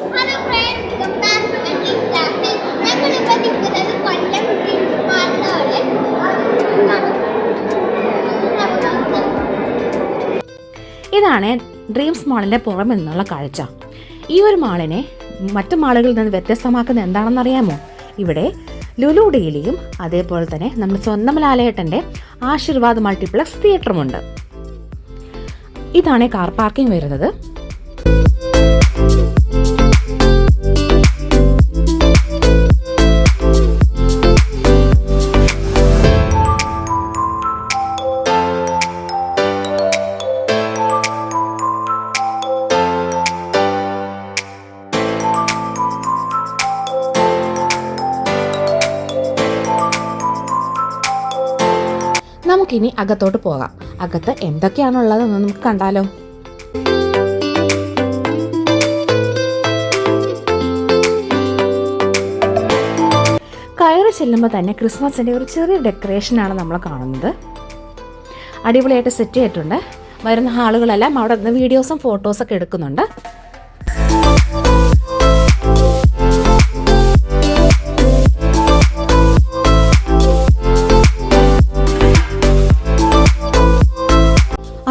Hello friends, back to my channel. ഞങ്ങളിപ്പോൾ നിൽക്കുന്നത് കൊല്ലം dreams മാളിലാണ്. ഇതാണ് ഡ്രീംസ് മാളിൻ്റെ പുറമെ നിന്നുള്ള കാഴ്ച. ഈ ഒരു മാളിനെ മറ്റു മാളുകളിൽ നിന്ന് വ്യത്യസ്തമാക്കുന്നത് എന്താണെന്നറിയാമോ? ഇവിടെ ലുലു ഡെയിലിയും അതേപോലെ തന്നെ നമ്മുടെ സ്വന്തം ലാലേട്ടൻ്റെ ആശീർവാദ് മൾട്ടിപ്ലക്സ് തിയേറ്ററുമുണ്ട്. ഇതാണ് കാർ പാർക്കിംഗ് വരുന്നത്. നമുക്കിനി അകത്തോട്ട് പോകാം. അകത്ത് എന്തൊക്കെയാണുള്ളതെന്ന് നമുക്ക് കണ്ടാലോ. കയറി ചെല്ലുമ്പോൾ തന്നെ ക്രിസ്മസിൻ്റെ ഒരു ചെറിയ ഡെക്കറേഷനാണ് നമ്മൾ കാണുന്നത്. അടിപൊളിയായിട്ട് സെറ്റ് ചെയ്തിട്ടുണ്ട്. വരുന്ന ആളുകളെല്ലാം അവിടെ നിന്ന് വീഡിയോസും ഫോട്ടോസൊക്കെ എടുക്കുന്നുണ്ട്.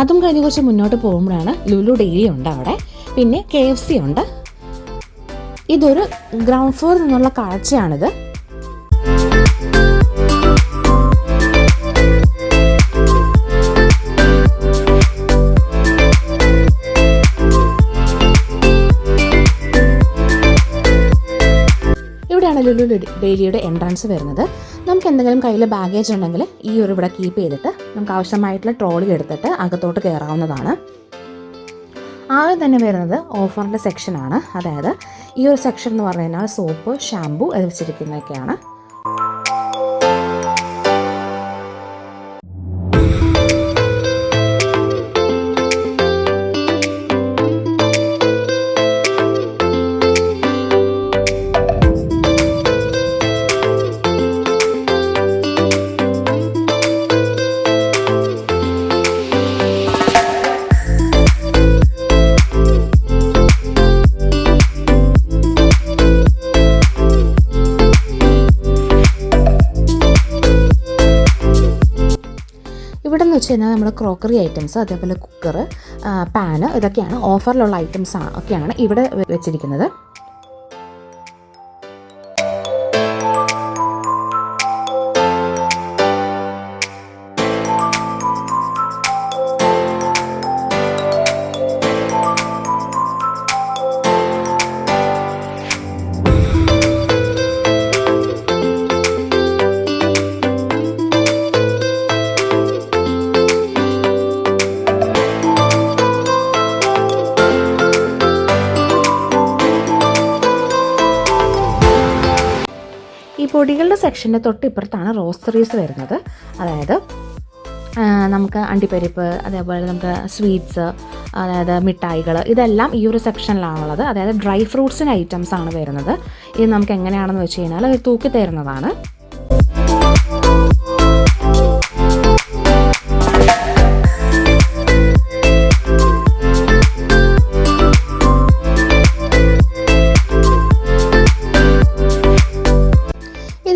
അതും കഴിഞ്ഞ് കുറച്ച് മുന്നോട്ട് പോകുമ്പോഴാണ് ലുലു ഡെയിലി ഉണ്ട് അവിടെ. പിന്നെ KFC ഉണ്ട്. ഇതൊരു ഗ്രൗണ്ട് ഫ്ലോറിൽ നിന്നുള്ള കാഴ്ചയാണിത്. ഇവിടെയാണ് ലുലു ഡെയിലിയുടെ എൻട്രൻസ് വരുന്നത്. നമുക്ക് എന്തെങ്കിലും കയ്യിൽ ബാഗേജ് ഉണ്ടെങ്കിൽ ഈ ഒരു ഇവിടെ കീപ്പ് ചെയ്തിട്ട് നമുക്ക് ആവശ്യമായിട്ടുള്ള ട്രോളി എടുത്തിട്ട് അകത്തോട്ട് കയറാവുന്നതാണ്. ആദ്യം തന്നെ വരുന്നത് ഓഫറിൻ്റെ സെക്ഷനാണ്. അതായത് ഈ ഒരു സെക്ഷൻ എന്ന് പറഞ്ഞു കഴിഞ്ഞാൽ സോപ്പ്, ഷാമ്പു അത് വെച്ചിരിക്കുന്നതൊക്കെയാണ്. ഇവിടെ എന്ന് വെച്ച് കഴിഞ്ഞാൽ നമ്മുടെ ക്രോക്കറി ഐറ്റംസ്, അതേപോലെ കുക്കർ, പാന്, ഇതൊക്കെയാണ് ഓഫറിലുള്ള ഐറ്റംസ് ഒക്കെയാണ് ഇവിടെ വെച്ചിരിക്കുന്നത്. ഈ പൊടികളുടെ സെക്ഷൻ്റെ തൊട്ടിപ്പുറത്താണ് റോസറീസ് വരുന്നത്. അതായത് നമുക്ക് അണ്ടിപ്പരിപ്പ്, അതേപോലെ നമുക്ക് സ്വീറ്റ്സ്, അതായത് മിഠായികൾ, ഇതെല്ലാം ഈ ഒരു സെക്ഷനിലാണുള്ളത്. അതായത് ഡ്രൈ ഫ്രൂട്ട്സിൻ്റെ ഐറ്റംസ് ആണ് വരുന്നത്. ഇത് നമുക്ക് എങ്ങനെയാണെന്ന് വെച്ച് കഴിഞ്ഞാൽ അത് തൂക്കി തരുന്നതാണ്.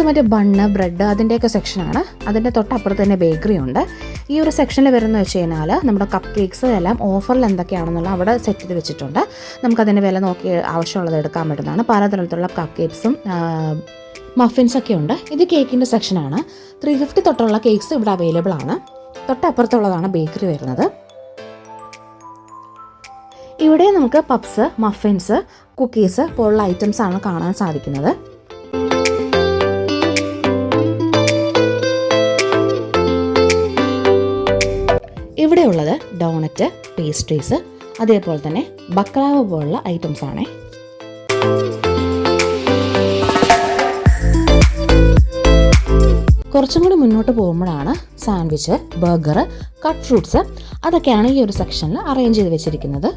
മറ്റേ ബണ്ണ്, ബ്രെഡ്, അതിൻ്റെയൊക്കെ സെക്ഷനാണ്. അതിൻ്റെ തൊട്ടപ്പുറത്ത് തന്നെ ബേക്കറി ഉണ്ട്. ഈ ഒരു സെക്ഷനിൽ വരുന്നത് വെച്ച് കഴിഞ്ഞാൽ നമ്മുടെ കപ്പ് കേക്ക്സ് എല്ലാം ഓഫറിൽ എന്തൊക്കെയാണെന്നുള്ള അവിടെ സെറ്റ് ചെയ്ത് വെച്ചിട്ടുണ്ട്. നമുക്കതിൻ്റെ വില നോക്കി ആവശ്യമുള്ളത് എടുക്കാൻ പറ്റുന്നതാണ്. പലതരത്തിലുള്ള കപ്പ് കേക്ക്സും മഫിൻസൊക്കെ ഉണ്ട്. ഇത് കേക്കിൻ്റെ സെക്ഷനാണ്. 350 തൊട്ടുള്ള കേക്ക്സ് ഇവിടെ അവൈലബിൾ ആണ്. തൊട്ടപ്പുറത്തുള്ളതാണ് ബേക്കറി വരുന്നത്. ഇവിടെ നമുക്ക് പപ്സ്, മഫിൻസ്, കുക്കീസ് പോലുള്ള ഐറ്റംസ് ആണ് കാണാൻ സാധിക്കുന്നത്. ഇവിടെയുള്ളത് ഡോണറ്റ്, പേസ്ട്രീസ്, അതേപോലെ തന്നെ ബക്ലാവ പോലുള്ള ഐറ്റംസ് ആണ്. കുറച്ചും കൂടി മുന്നോട്ട് പോകുമ്പോഴാണ് സാൻഡ്വിച്ച്, ബർഗർ, കട്ട് ഫ്രൂട്ട്സ്, അതൊക്കെയാണ് ഈ ഒരു സെക്ഷനിൽ അറേഞ്ച് ചെയ്ത് വെച്ചിരിക്കുന്നത്.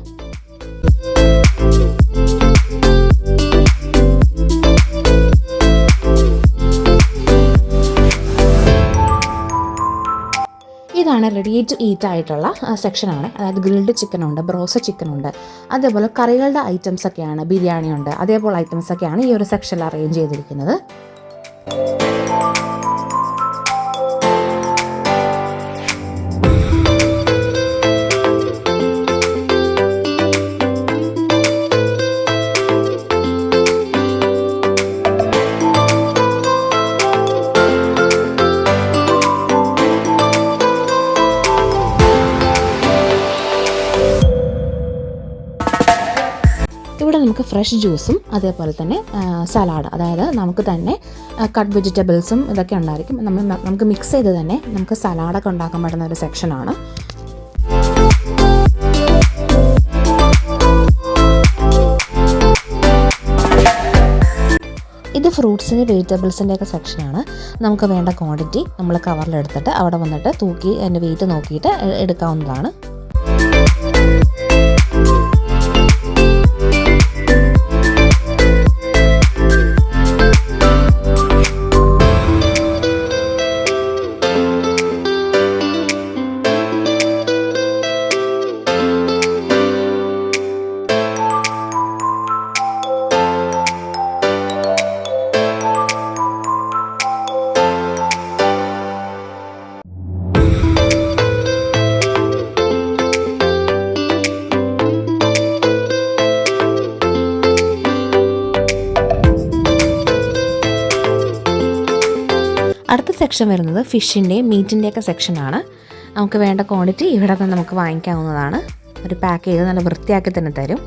ഇതാണ് ഇതാണ് റെഡി ടു ഈറ്റ് ആയിട്ടുള്ള സെക്ഷനാണ്. അതായത് ഗ്രിൽഡ് ചിക്കനുണ്ട്, ബ്രോസ്റ്റഡ് ചിക്കനുണ്ട്, അതേപോലെ കറികളുടെ ഐറ്റംസ് ഒക്കെയാണ്, ബിരിയാണി ഉണ്ട്, അതേപോലെ ഐറ്റംസ് ഒക്കെയാണ് ഈ ഒരു സെക്ഷനിൽ അറേഞ്ച് ചെയ്തിരിക്കുന്നത്. ഇവിടെ നമുക്ക് ഫ്രഷ് ജ്യൂസും അതേപോലെ തന്നെ സലാഡ്, അതായത് നമുക്ക് തന്നെ കട്ട് വെജിറ്റബിൾസും ഇതൊക്കെ ഉണ്ടായിരിക്കും. നമുക്ക് മിക്സ് ചെയ്ത് തന്നെ നമുക്ക് സലാഡൊക്കെ ഉണ്ടാക്കാൻ പറ്റുന്ന ഒരു സെക്ഷനാണ്. ഇത് ഫ്രൂട്ട്സിൻ്റെ വെജിറ്റബിൾസിൻ്റെ ഒക്കെ സെക്ഷനാണ്. നമുക്ക് വേണ്ട ക്വാണ്ടിറ്റി നമ്മൾ കവറിലെടുത്തിട്ട് അവിടെ വന്നിട്ട് തൂക്കി അതിൻ്റെ വെയിറ്റ് നോക്കിയിട്ട് എടുക്കാവുന്നതാണ്. അടുത്ത സെക്ഷൻ വരുന്നത് ഫിഷിൻ്റെയും മീറ്റിൻ്റെയൊക്കെ സെക്ഷനാണ്. നമുക്ക് വേണ്ട ക്വാണ്ടിറ്റി ഇവിടെ നിന്ന് നമുക്ക് വാങ്ങിക്കാവുന്നതാണ്. ഒരു പാക്ക് ചെയ്ത് നല്ല വൃത്തിയാക്കി തന്നെ തരും.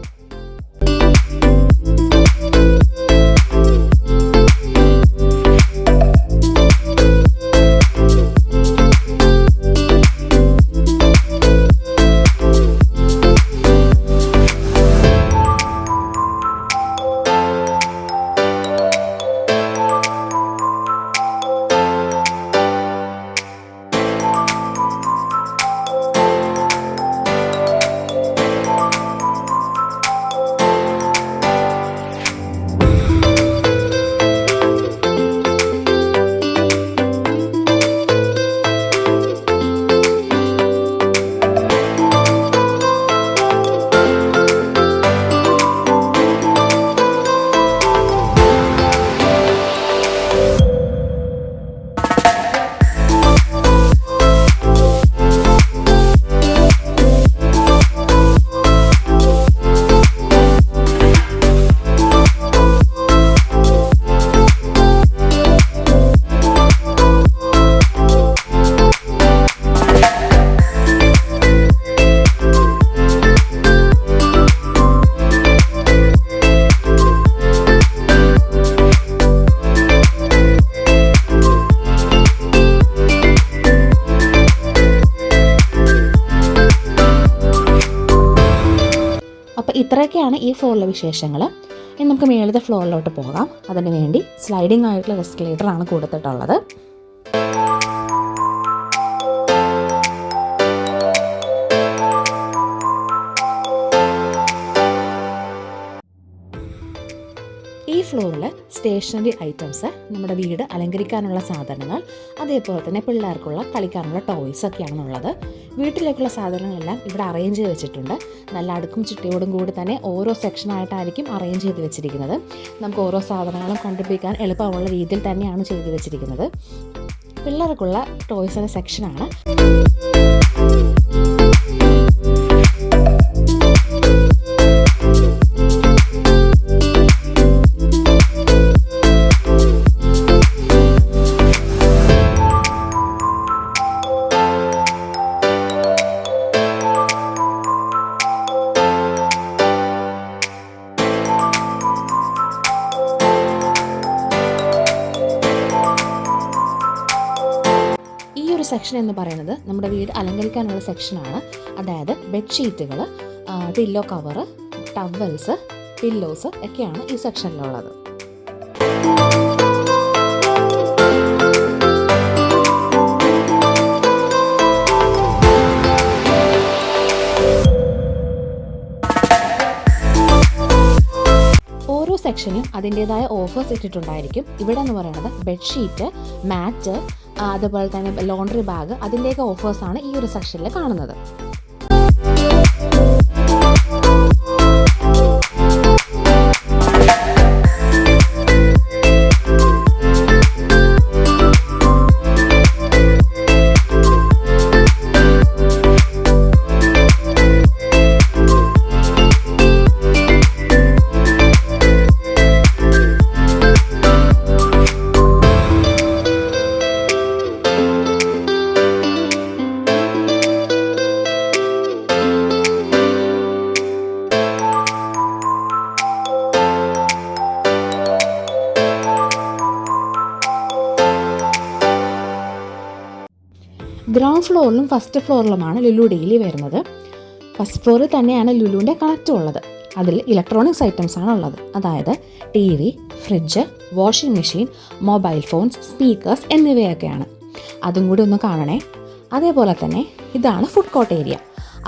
അപ്പോൾ ഇത്രയൊക്കെയാണ് ഈ ഫ്ലോറിലെ വിശേഷങ്ങൾ. ഇനി നമുക്ക് മേളത്തെ ഫ്ലോറിലോട്ട് പോകാം. അതിന് വേണ്ടി സ്ലൈഡിംഗ് ആയിട്ടുള്ള എസ്കലേറ്ററാണ് കൊടുത്തിട്ടുള്ളത്. ഈ ഫ്ലോറിൽ സ്റ്റേഷനറി ഐറ്റംസ്, നമ്മുടെ വീട് അലങ്കരിക്കാനുള്ള സാധനങ്ങൾ, അതേപോലെ തന്നെ പിള്ളേർക്കുള്ള കളിക്കാനുള്ള ടോയ്സ് ഒക്കെയാണുള്ളത്. വീട്ടിലേക്കുള്ള സാധനങ്ങളെല്ലാം ഇവിടെ അറേഞ്ച് ചെയ്ത് വെച്ചിട്ടുണ്ട്. നല്ല അടുക്കും ചിട്ടയോടും കൂടി തന്നെ ഓരോ സെക്ഷനായിട്ടായിരിക്കും അറേഞ്ച് ചെയ്ത് വെച്ചിരിക്കുന്നത്. നമുക്ക് ഓരോ സാധനങ്ങളും കണ്ടുപിടിക്കാൻ എളുപ്പമുള്ള രീതിയിൽ തന്നെയാണ് ചെയ്ത് വെച്ചിരിക്കുന്നത്. പിള്ളേർക്കുള്ള ടോയ്സിൻ്റെ സെക്ഷനാണ്. സെക്ഷൻ എന്ന് പറയുന്നത് നമ്മുടെ വീട് അലങ്കരിക്കാനുള്ള സെക്ഷനാണ്. അതായത് ബെഡ്ഷീറ്റുകൾ, പില്ലോ കവറ്, ടവൽസ്, പില്ലോസ് ഒക്കെയാണ് ഈ സെക്ഷനിലുള്ളത്. ഓരോ സെക്ഷനും അതിൻ്റേതായ ഓഫേഴ്സ് ഇട്ടിട്ടുണ്ടായിരിക്കും. ഇവിടെ എന്ന് പറയുന്നത് ബെഡ്ഷീറ്റ്, മാറ്റ്, അതുപോലെ തന്നെ ലോണ്ടറി ബാഗ്, അതിൻ്റെയൊക്കെ ഓഫേഴ്സാണ് ഈ ഒരു സെക്ഷനിൽ കാണുന്നത്. ഗ്രൗണ്ട് ഫ്ലോറിലും ഫസ്റ്റ് ഫ്ലോറിലുമാണ് ലുലു ഡെയിലി വരുന്നത്. ഫസ്റ്റ് ഫ്ലോറിൽ തന്നെയാണ് ലുലുവിൻ്റെ കണക്റ്റും ഉള്ളത്. അതിൽ ഇലക്ട്രോണിക്സ് ഐറ്റംസ് ആണ് ഉള്ളത്. അതായത് TV, fridge, washing machine, mobile phones, speakers എന്നിവയൊക്കെയാണ്. അതും കൂടി ഒന്ന് കാണണേ. അതേപോലെ തന്നെ ഇതാണ് ഫുഡ് കോർട്ട് ഏരിയ.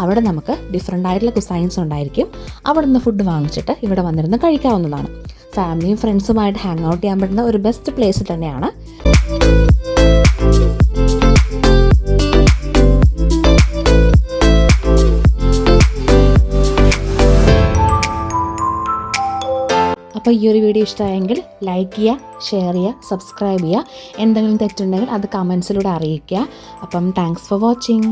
അവിടെ നമുക്ക് ഡിഫറെൻ്റ് ആയിട്ടുള്ള കുസൈൻസ് ഉണ്ടായിരിക്കും. അവിടെ നിന്ന് ഫുഡ് വാങ്ങിച്ചിട്ട് ഇവിടെ വന്നിരുന്ന് കഴിക്കാവുന്നതാണ്. ഫാമിലിയും ഫ്രണ്ട്സുമായിട്ട് ഹാങ് ഔട്ട് ചെയ്യാൻ പറ്റുന്ന ഒരു ബെസ്റ്റ് പ്ലേസ് തന്നെയാണ്. അപ്പോൾ ഈ ഒരു വീഡിയോ ഇഷ്ടമായെങ്കിൽ ലൈക്ക് ചെയ്യുക, ഷെയർ ചെയ്യുക, സബ്സ്ക്രൈബ് ചെയ്യുക. എന്തെങ്കിലും തെറ്റുണ്ടെങ്കിൽ അത് കമൻസിലൂടെ അറിയിക്കുക. അപ്പം താങ്ക്സ് ഫോർ വാച്ചിങ്.